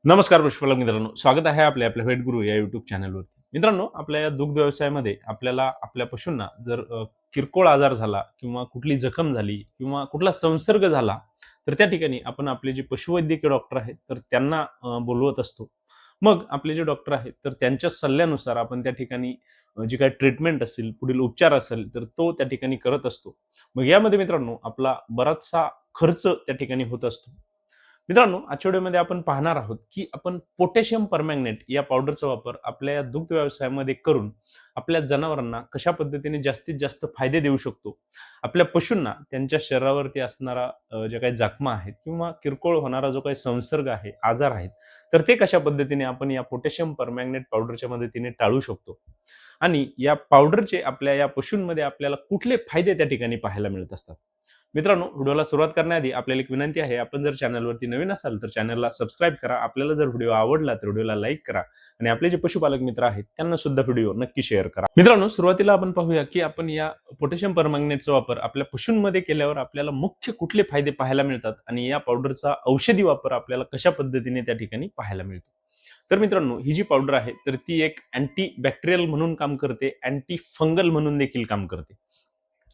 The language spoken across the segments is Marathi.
नमस्कार पुष्पलक मित्रांनो, स्वागत आहे आपल्या व्हेट गुरु या युट्यूब चॅनलवरती. मित्रांनो, आपल्या या दुग्ध व्यवसायामध्ये आपल्याला आपल्या पशूंना जर किरकोळ आजार झाला किंवा कुठली जखम झाली किंवा कुठला संसर्ग झाला, तर त्या ठिकाणी आपण आपले जे पशुवैद्यकीय डॉक्टर आहेत तर त्यांना बोलवत असतो. मग आपले जे डॉक्टर आहेत तर त्यांच्या सल्ल्यानुसार आपण त्या ठिकाणी जी काही ट्रीटमेंट असेल, पुढील उपचार असेल तर तो त्या ठिकाणी करत असतो. मग यामध्ये मित्रांनो आपला बराचसा खर्च त्या ठिकाणी होत असतो. मित्रांनो, आजच्या व्हिडिओमध्ये आपण पाहणार आहोत की आपण पोटॅशियम परमॅंगनेट या पावडरचा वापर आपल्या या दुग्ध व्यवसायामध्ये करून आपल्या जनावरांना कशा पद्धतीने जास्तीत जास्त फायदे देऊ शकतो. आपल्या पशूंना त्यांच्या शरीरावरती असणारा ज्या काही जखमा आहेत किंवा किरकोळ होणारा जो काही संसर्ग आहे, आजार आहेत, तर ते कशा पद्धतीने आपण या पोटॅशियम परमॅंगनेट पावडरच्या मदतीने टाळू शकतो. आणि या पावडरचे आपल्या या पशूंमध्ये आपल्याला कुठले फायदे त्या ठिकाणी पाहायला मिळत असतात. मित्रांनो, व्हिडिओला सुरुवात करण्याआधी आपल्याला एक विनंती आहे, आपण जर चॅनलवरती नवीन असाल तर चॅनलला सबस्क्राईब करा. आपल्याला जर व्हिडिओ आवडला तर व्हिडिओला लाईक करा आणि आपले जे पशुपालक मित्र आहेत त्यांना सुद्धा व्हिडिओ नक्की शेअर करा. मित्रांनो, सुरुवातीला आपण पाहूया की आपण या पोटॅशियम परमॅंगनेटचा वापर आपल्या पशूंमध्ये केल्यावर आपल्याला मुख्य कुठले फायदे पाहायला मिळतात आणि या पावडरचा औषधी वापर आपल्याला कशा पद्धतीने त्या ठिकाणी पाहायला मिळतो. तर मित्रांनो, ही जी पावडर आहे तर ती एक अँटी बॅक्टेरियल म्हणून काम करते, अँटी फंगल म्हणून देखील काम करते.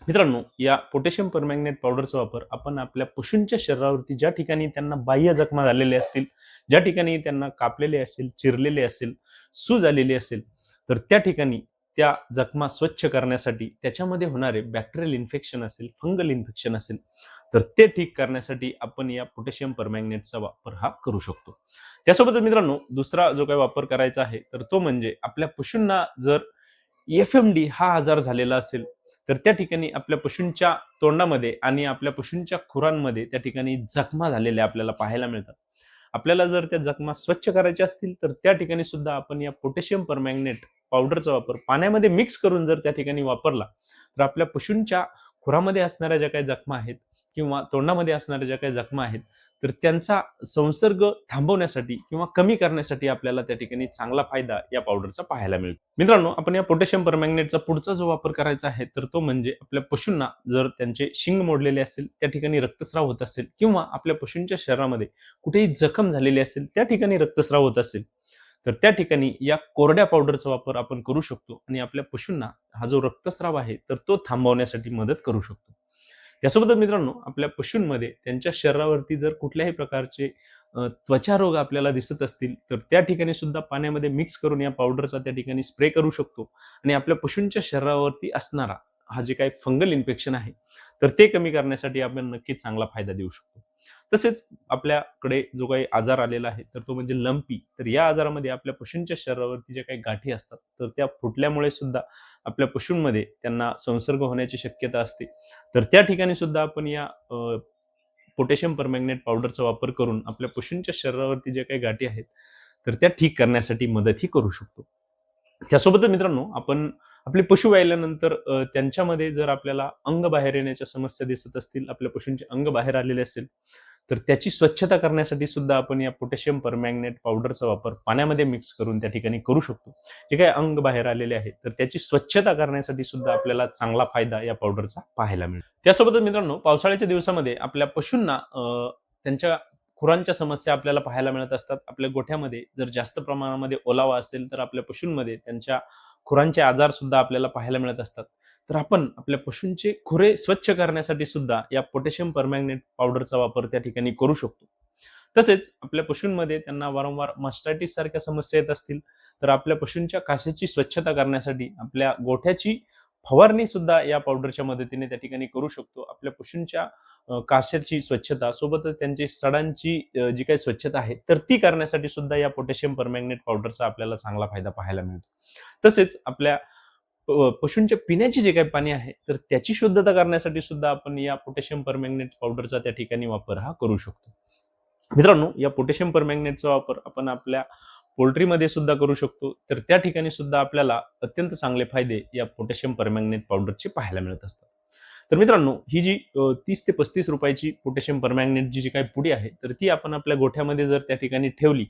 मित्रांनो, या पोटॅशियम परमॅंगनेट पावडरचा वापर आपण आपल्या पशूंच्या शरीरावरती ज्या ठिकाणी त्यांना बाह्य जखमा झालेल्या असतील, ज्या ठिकाणी त्यांना कापलेले असेल, चिरलेले असेल, सूज आलेली असेल, तर त्या ठिकाणी त्या जखमा स्वच्छ करण्यासाठी, त्याच्यामध्ये होणारे बॅक्टेरियल इन्फेक्शन असेल, फंगल इन्फेक्शन असेल, तर ते ठीक करण्यासाठी आपण या पोटॅशियम परमॅंगनेटचा वापर हा करू शकतो. त्यासोबतच मित्रांनो, दुसरा जो काही वापर करायचा आहे तर तो म्हणजे आपल्या पशूंना जर एफ-एम-डी हा आजार झालेला असेल, तर त्या ठिकाणी आपल्या पशूंच्या तोंडामध्ये आणि आपल्या पशूंच्या खुरांमध्ये त्या ठिकाणी जखमा झालेल्या आपल्याला पाहायला मिळतात. आपल्याला जर त्या जखमा स्वच्छ करायच्या असतील तर त्या ठिकाणी सुद्धा आपण या पोटॅशियम परमॅंगनेट पावडरचा वापर पाण्यामध्ये मिक्स करून जर त्या ठिकाणी वापरला, तर आपल्या पशूंच्या खुरामध्ये असणाऱ्या ज्या काही जखमा आहेत किंवा तोंडामध्ये असणाऱ्या ज्या काही जखमा आहेत, तर त्यांचा संसर्ग थांबवण्यासाठी किंवा कमी करण्यासाठी आपल्याला त्या ठिकाणी चांगला फायदा या पावडरचा पाहायला मिळतो. मित्रांनो, आपण या पोटॅशियम परमॅंगनेटचा पुढचा जो वापर करायचा आहे तर तो म्हणजे आपल्या पशूंना जर त्यांचे शिंग मोडलेले असेल, त्या ठिकाणी रक्तस्राव होत असेल किंवा आपल्या पशूंच्या शरीरामध्ये कुठेही जखम झालेली असेल, त्या ठिकाणी रक्तस्राव होत असेल, तर त्या ठिकाणी या कोरड्या पावडरचा वापर आपण करू शकतो आणि आपल्या पशूंना हा जो रक्तस्राव आहे तर तो थांबवण्यासाठी मदत करू शकतो. त्यासोबतच मित्रांनो, आपल्या पशूंमध्ये त्यांच्या शरीरावरती जर कुठल्याही प्रकारचे त्वचा रोग आपल्याला दिसत असतील, तर त्या ठिकाणी सुद्धा पाण्यामध्ये मिक्स करून या पावडरचा त्या ठिकाणी स्प्रे करू शकतो आणि आपल्या पशूंच्या शरीरावरती असणारा हा जे काही फंगल इन्फेक्शन आहे, तर ते कमी करण्यासाठी आपण नक्कीच चांगला फायदा देऊ शकतो. तसेच आपल्याकडे जो काही आजार आलेला आहे, तर तो म्हणजे लंपी. तर या आजारामध्ये आपल्या पशूंच्या शरीरावरती ज्या काही गाठी असतात, तर त्या फुटल्यामुळे सुद्धा आपल्या पशूंमध्ये त्यांना संसर्ग होण्याची शक्यता असते. तर त्या ठिकाणी सुद्धा आपण या पोटॅशियम परमॅंगनेट पावडरचा वापर करून आपल्या पशूंच्या शरीरावरती ज्या काही गाठी आहेत, तर त्या ठीक करण्यासाठी मदतही करू शकतो. त्यासोबतच मित्रांनो, आपण आपले पशु वाहिल्यानंतर त्यांच्यामध्ये जर आपल्याला अंग बाहेर येण्याच्या समस्या दिसत असतील, आपल्या पशूंचे अंग बाहेर आलेले असेल, तर त्याची स्वच्छता करण्यासाठी सुद्धा आपण या पोटॅशियम परमॅंगनेट पावडरचा वापर पाण्यामध्ये मिक्स करून त्या ठिकाणी करू शकतो. जे काही अंग बाहेर आलेले आहेत, तर त्याची स्वच्छता करण्यासाठी सुद्धा आपल्याला चांगला फायदा या पावडरचा पाहायला मिळतो. त्यासोबतच मित्रांनो, पावसाळ्याच्या दिवसामध्ये आपल्या पशूंना त्यांच्या खुरांच्या समस्या आपल्याला पाहायला मिळत असतात. आपल्या गोठ्यामध्ये जर जास्त प्रमाणामध्ये ओलावा असेल, तर आपल्या पशूंमध्ये त्यांच्या खुरांचे आजार सुद्धा आपल्याला पाहायला मिळत असतात. तर आपण आपल्या पशूंचे खुरे स्वच्छ करण्यासाठी सुद्धा या पोटॅशियम परमॅंगनेट पावडरचा वापर त्या ठिकाणी करू शकतो. तसेच आपल्या पशूंमध्ये त्यांना वारंवार मास्टायटिस सारख्या समस्या येत असतील, तर आपल्या पशूंच्या कासेची स्वच्छता करण्यासाठी आपल्या गोठ्याची फवारणी सुद्धा या पावडरच्या मदतीने त्या ठिकाणी करू शकतो. आपल्या पशूंच्या कासेची स्वच्छता सोबतच त्यांची सडांची जी काही स्वच्छता आहे, तर ती करण्यासाठी सुद्धा या पोटॅशियम परमॅंगनेट पावडरचा आपल्याला चांगला फायदा पाहायला मिळतो. तसेच आपल्या पशूंच्या पिण्याचे जे काही पाणी आहे, तर त्याची शुद्धता करण्यासाठी सुद्धा आपण या पोटॅशियम परमॅंगनेट पावडरचा त्या ठिकाणी वापर हा करू शकतो. मित्रांनो, या पोटॅशियम परमॅंगनेटचा वापर आपण आपल्या पोल्ट्रीमध्ये सुद्धा करू शकतो. तर त्या ठिकाणी सुद्धा आपल्याला अत्यंत चांगले फायदे या पोटॅशियम परमॅंगनेट पावडरचे पाहायला मिळत असतात. तर मित्रांनो, ही जी 30 ते 35 रुपयाची पोटॅशियम परमॅंगनेटची जी काही पुडी आहे, तर ती आपण आपल्या गोठ्यामध्ये जर त्या ठिकाणी ठेवली,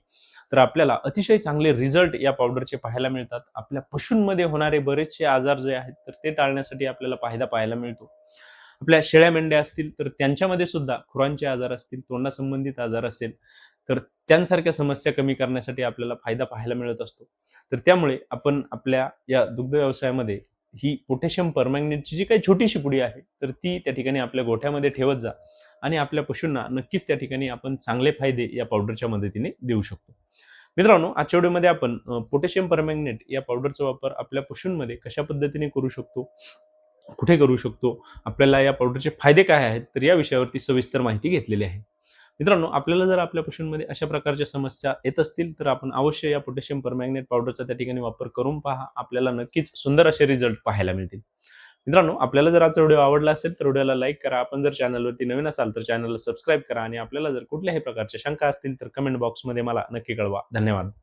तर आपल्याला अतिशय चांगले रिझल्ट या पावडरचे पाहायला मिळतात. आपल्या पशूंमध्ये होणारे बरेचसे आजार जे आहेत, तर ते टाळण्यासाठी आपल्याला फायदा पाहायला मिळतो. आपल्या शेळ्या मेंढ्या असतील, तर त्यांच्यामध्ये सुद्धा खुरांचे आजार असतील, तोंडासंबंधित आजार असेल, तर त्यांसारख्या समस्या कमी करण्यासाठी आपल्याला फायदा पाहायला मिळत असतो. तर त्यामुळे आपण आपल्या या दुग्ध व्यवसायामध्ये ही पोटॅशियम परमॅंगनेटची जी काही छोटीशी पुडी आहे, तर ती त्या ठिकाणी आपल्या गोठ्यामध्ये ठेवत जा आणि आपल्या पशूंना नक्कीच त्या ठिकाणी आपण चांगले फायदे या पावडरच्या मदतीने देऊ शकतो. मित्रांनो, आजच्या व्हिडिओमध्ये आपण पोटॅशियम परमॅंगनेट या पावडरचा वापर आपल्या पशूंमध्ये कशा पद्धतीने करू शकतो, कुठे करू शकतो, आपल्याला या पावडरचे फायदे काय आहेत, तर या विषयावरती सविस्तर माहिती घेतलेली आहे. मित्रांनो, आपल्याला जर आपल्या पशूंमध्ये अशा प्रकारच्या समस्या येत असतील तर आपण अवश्य या पोटॅशियम परमॅंगनेट पावडरचा त्या ठिकाणी वापर करून पहा. आपल्याला नक्कीच सुंदर असे रिझल्ट पाहायला मिळतील. मित्रांनो, आपल्याला जर आजचा व्हिडिओ आवडला असेल तर व्हिडिओला लाईक करा. आपण जर चॅनलवरती नवीन असाल तर चॅनलला सबस्क्राईब करा आणि आपल्याला जर कुठल्याही प्रकारच्या शंका असतील तर कमेंट बॉक्समध्ये मला नक्की कळवा. धन्यवाद.